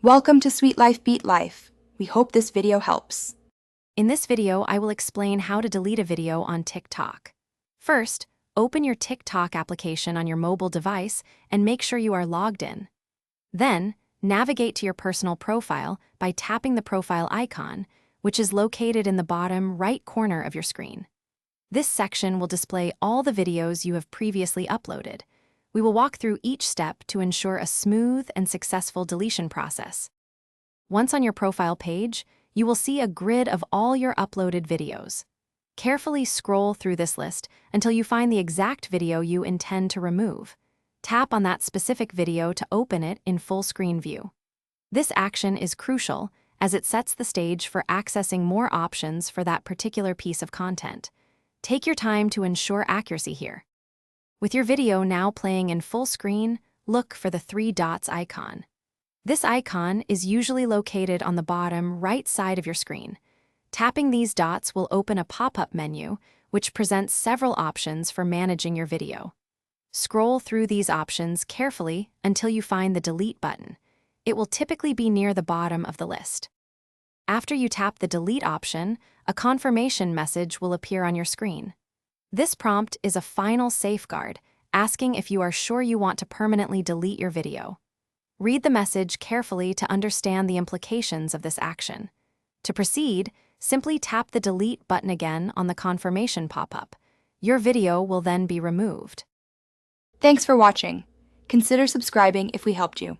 Welcome to Sweet Life Beat Life. We hope this video helps. In this video, I will explain how to delete a video on TikTok. First, open your TikTok application on your mobile device and make sure you are logged in. Then, navigate to your personal profile by tapping the profile icon, which is located in the bottom right corner of your screen. This section will display all the videos you have previously uploaded. We will walk through each step to ensure a smooth and successful deletion process. Once on your profile page, you will see a grid of all your uploaded videos. Carefully scroll through this list until you find the exact video you intend to remove. Tap on that specific video to open it in full screen view. This action is crucial as it sets the stage for accessing more options for that particular piece of content. Take your time to ensure accuracy here. With your video now playing in full screen, look for the three dots icon. This icon is usually located on the bottom right side of your screen. Tapping these dots will open a pop-up menu, which presents several options for managing your video. Scroll through these options carefully until you find the delete button. It will typically be near the bottom of the list. After you tap the delete option, a confirmation message will appear on your screen. This prompt is a final safeguard, asking if you are sure you want to permanently delete your video. Read the message carefully to understand the implications of this action. To proceed, simply tap the delete button again on the confirmation pop-up. Your video will then be removed. Thanks for watching. Consider subscribing if we helped you.